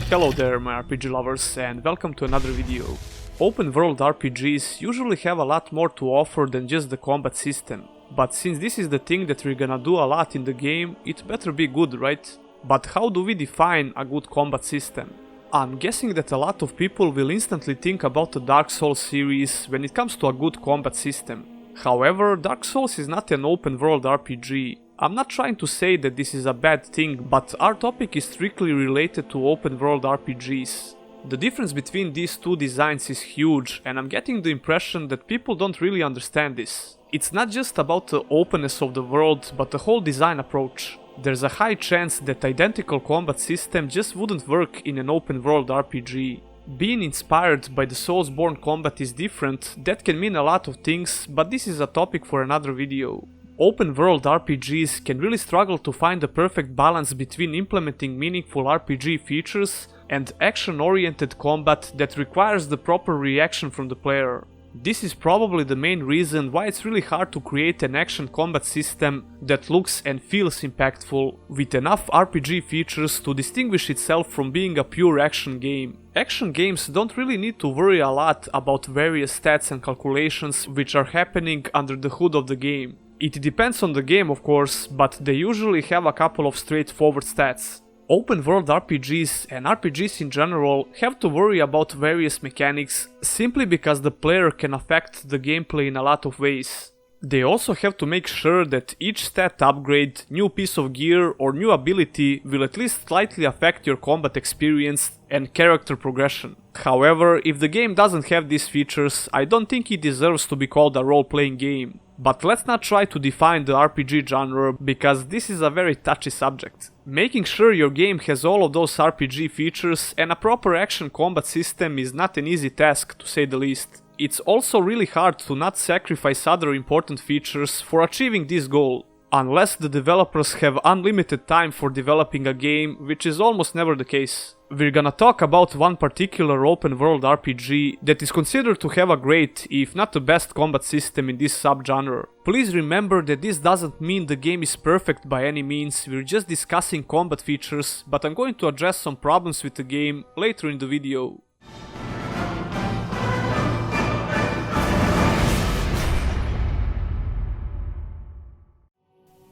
Hello there my RPG lovers and welcome to another video. Open world RPGs usually have a lot more to offer than just the combat system, but since this is the thing that we're gonna do a lot in the game, it better be good, right? But how do we define a good combat system? I'm guessing that a lot of people will instantly think about the Dark Souls series when it comes to a good combat system. However, Dark Souls is not an open world RPG. I'm not trying to say that this is a bad thing, but our topic is strictly related to open world RPGs. The difference between these two designs is huge, and I'm getting the impression that people don't really understand this. It's not just about the openness of the world, but the whole design approach. There's a high chance that identical combat system just wouldn't work in an open world RPG. Being inspired by the Soulsborne combat is different, that can mean a lot of things, but this is a topic for another video. Open world RPGs can really struggle to find the perfect balance between implementing meaningful RPG features and action-oriented combat that requires the proper reaction from the player. This is probably the main reason why it's really hard to create an action combat system that looks and feels impactful, with enough RPG features to distinguish itself from being a pure action game. Action games don't really need to worry a lot about various stats and calculations which are happening under the hood of the game. It depends on the game of course, but they usually have a couple of straightforward stats. Open world RPGs and RPGs in general have to worry about various mechanics simply because the player can affect the gameplay in a lot of ways. They also have to make sure that each stat upgrade, new piece of gear or new ability will at least slightly affect your combat experience and character progression. However, if the game doesn't have these features, I don't think it deserves to be called a role-playing game. But let's not try to define the RPG genre, because this is a very touchy subject. Making sure your game has all of those RPG features and a proper action combat system is not an easy task, to say the least. It's also really hard to not sacrifice other important features for achieving this goal, unless the developers have unlimited time for developing a game, which is almost never the case. We're gonna talk about one particular open world RPG that is considered to have a great, if not the best combat system in this subgenre. Please remember that this doesn't mean the game is perfect by any means, we're just discussing combat features, but I'm going to address some problems with the game later in the video.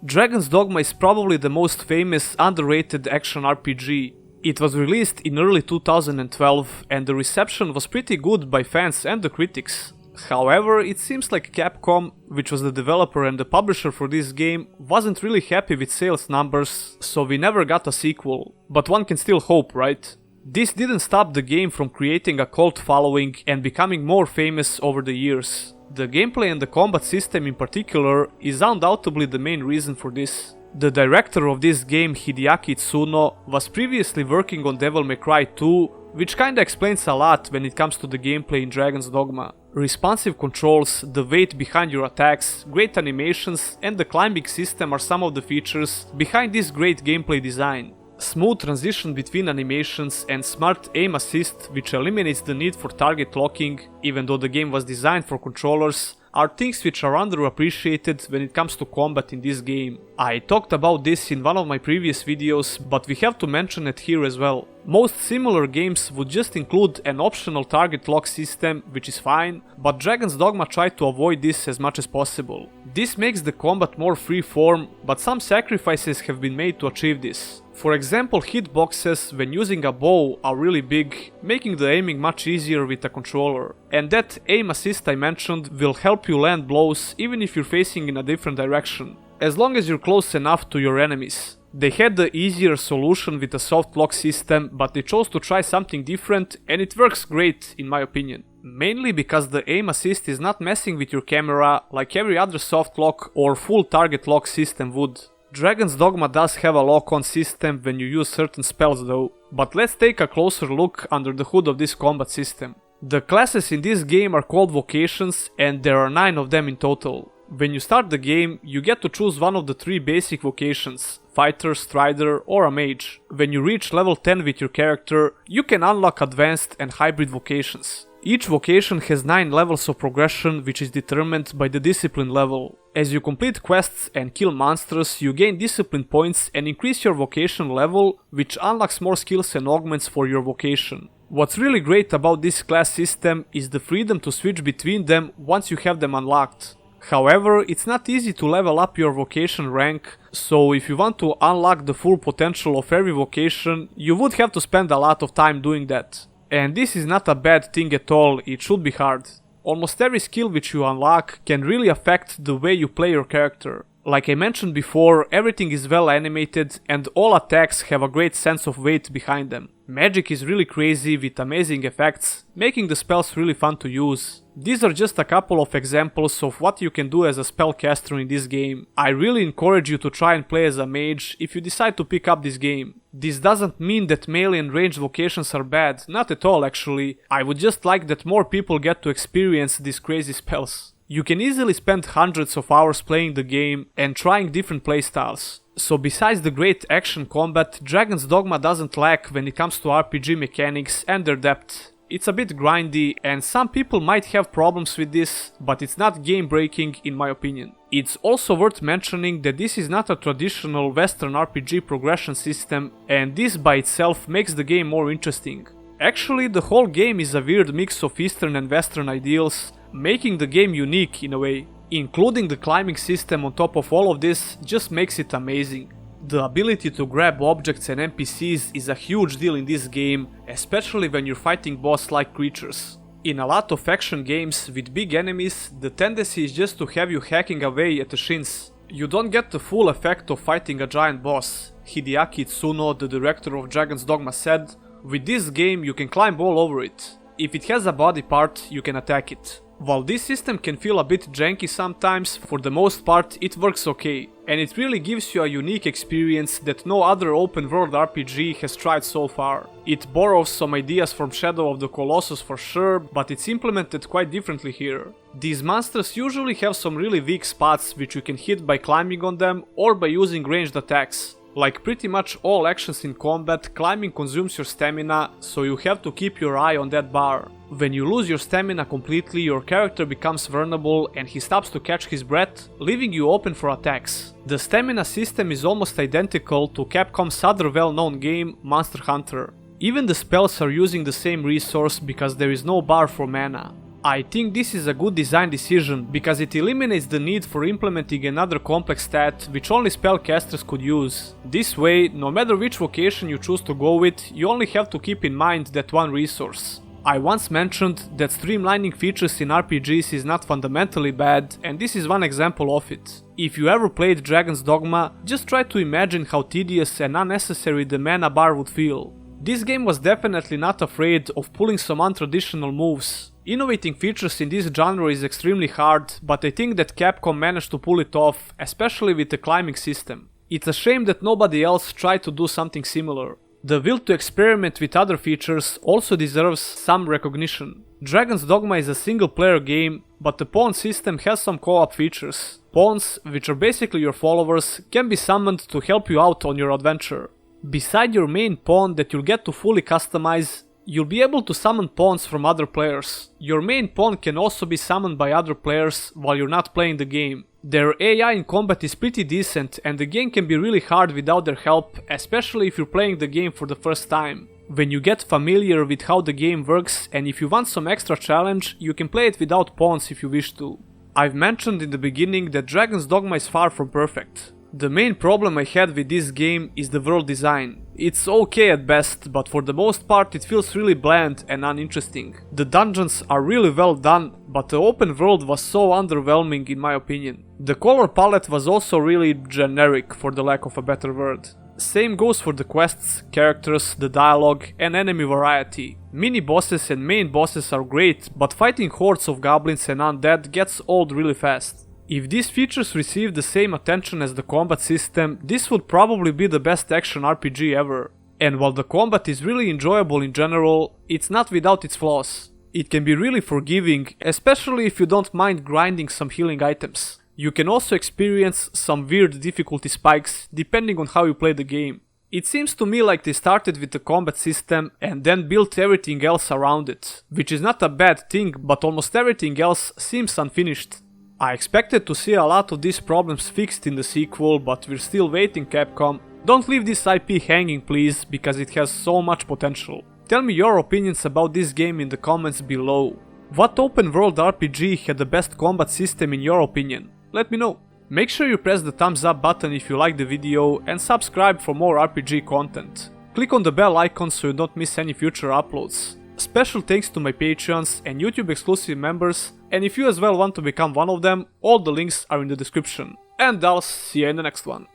Dragon's Dogma is probably the most famous underrated action RPG. It was released in early 2012 and the reception was pretty good by fans and the critics. However, it seems like Capcom, which was the developer and the publisher for this game, wasn't really happy with sales numbers, so we never got a sequel. But one can still hope, right? This didn't stop the game from creating a cult following and becoming more famous over the years. The gameplay and the combat system in particular is undoubtedly the main reason for this. The director of this game, Hideaki Tsuno, was previously working on Devil May Cry 2, which kinda explains a lot when it comes to the gameplay in Dragon's Dogma. Responsive controls, the weight behind your attacks, great animations and the climbing system are some of the features behind this great gameplay design. Smooth transition between animations and smart aim assist, which eliminates the need for target locking, even though the game was designed for controllers, are things which are underappreciated when it comes to combat in this game. I talked about this in one of my previous videos, but we have to mention it here as well. Most similar games would just include an optional target lock system, which is fine, but Dragon's Dogma tried to avoid this as much as possible. This makes the combat more freeform, but some sacrifices have been made to achieve this. For example, hitboxes when using a bow are really big, making the aiming much easier with a controller. And that aim assist I mentioned will help you land blows even if you're facing in a different direction, as long as you're close enough to your enemies. They had the easier solution with a soft lock system, but they chose to try something different and it works great in my opinion. Mainly because the aim assist is not messing with your camera like every other soft lock or full target lock system would. Dragon's Dogma does have a lock-on system when you use certain spells though, but let's take a closer look under the hood of this combat system. The classes in this game are called vocations and there are 9 of them in total. When you start the game, you get to choose one of the 3 basic vocations, fighter, strider or a mage. When you reach level 10 with your character, you can unlock advanced and hybrid vocations. Each vocation has 9 levels of progression which is determined by the discipline level. As you complete quests and kill monsters, you gain discipline points and increase your vocation level, which unlocks more skills and augments for your vocation. What's really great about this class system is the freedom to switch between them once you have them unlocked. However, it's not easy to level up your vocation rank, so if you want to unlock the full potential of every vocation, you would have to spend a lot of time doing that. And this is not a bad thing at all, it should be hard. Almost every skill which you unlock can really affect the way you play your character. Like I mentioned before, everything is well animated and all attacks have a great sense of weight behind them. Magic is really crazy with amazing effects, making the spells really fun to use. These are just a couple of examples of what you can do as a spellcaster in this game. I really encourage you to try and play as a mage if you decide to pick up this game. This doesn't mean that melee and ranged vocations are bad, not at all actually. I would just like that more people get to experience these crazy spells. You can easily spend hundreds of hours playing the game and trying different playstyles. So besides the great action combat, Dragon's Dogma doesn't lack when it comes to RPG mechanics and their depth. It's a bit grindy and some people might have problems with this, but it's not game breaking in my opinion. It's also worth mentioning that this is not a traditional Western RPG progression system, and this by itself makes the game more interesting. Actually, the whole game is a weird mix of Eastern and Western ideals, making the game unique in a way. Including the climbing system on top of all of this just makes it amazing. The ability to grab objects and NPCs is a huge deal in this game, especially when you're fighting boss-like creatures. In a lot of action games with big enemies, the tendency is just to have you hacking away at the shins. You don't get the full effect of fighting a giant boss. Hideaki Itsuno, the director of Dragon's Dogma, said, "With this game you can climb all over it. If it has a body part, you can attack it." While this system can feel a bit janky sometimes, for the most part it works okay, and it really gives you a unique experience that no other open world RPG has tried so far. It borrows some ideas from Shadow of the Colossus for sure, but it's implemented quite differently here. These monsters usually have some really weak spots which you can hit by climbing on them or by using ranged attacks. Like pretty much all actions in combat, climbing consumes your stamina, so you have to keep your eye on that bar. When you lose your stamina completely, your character becomes vulnerable and he stops to catch his breath, leaving you open for attacks. The stamina system is almost identical to Capcom's other well-known game, Monster Hunter. Even the spells are using the same resource because there is no bar for mana. I think this is a good design decision because it eliminates the need for implementing another complex stat which only spellcasters could use. This way, no matter which vocation you choose to go with, you only have to keep in mind that one resource. I once mentioned that streamlining features in RPGs is not fundamentally bad, and this is one example of it. If you ever played Dragon's Dogma, just try to imagine how tedious and unnecessary the mana bar would feel. This game was definitely not afraid of pulling some untraditional moves. Innovating features in this genre is extremely hard, but I think that Capcom managed to pull it off, especially with the climbing system. It's a shame that nobody else tried to do something similar. The will to experiment with other features also deserves some recognition. Dragon's Dogma is a single-player game, but the pawn system has some co-op features. Pawns, which are basically your followers, can be summoned to help you out on your adventure. Beside your main pawn that you'll get to fully customize, you'll be able to summon pawns from other players. Your main pawn can also be summoned by other players while you're not playing the game. Their AI in combat is pretty decent and the game can be really hard without their help, especially if you're playing the game for the first time. When you get familiar with how the game works and if you want some extra challenge, you can play it without pawns if you wish to. I've mentioned in the beginning that Dragon's Dogma is far from perfect. The main problem I had with this game is the world design. It's okay at best, but for the most part it feels really bland and uninteresting. The dungeons are really well done, but the open world was so underwhelming in my opinion. The color palette was also really generic, for the lack of a better word. Same goes for the quests, characters, the dialogue and enemy variety. Mini bosses and main bosses are great, but fighting hordes of goblins and undead gets old really fast. If these features receive the same attention as the combat system, this would probably be the best action RPG ever. And while the combat is really enjoyable in general, it's not without its flaws. It can be really forgiving, especially if you don't mind grinding some healing items. You can also experience some weird difficulty spikes depending on how you play the game. It seems to me like they started with the combat system and then built everything else around it, which is not a bad thing, but almost everything else seems unfinished. I expected to see a lot of these problems fixed in the sequel, but we're still waiting, Capcom. Don't leave this IP hanging please, because it has so much potential. Tell me your opinions about this game in the comments below. What open world RPG had the best combat system in your opinion? Let me know. Make sure you press the thumbs up button if you like the video and subscribe for more RPG content. Click on the bell icon so you don't miss any future uploads. Special thanks to my Patreons and YouTube exclusive members, and if you as well want to become one of them, all the links are in the description. And I'll see you in the next one.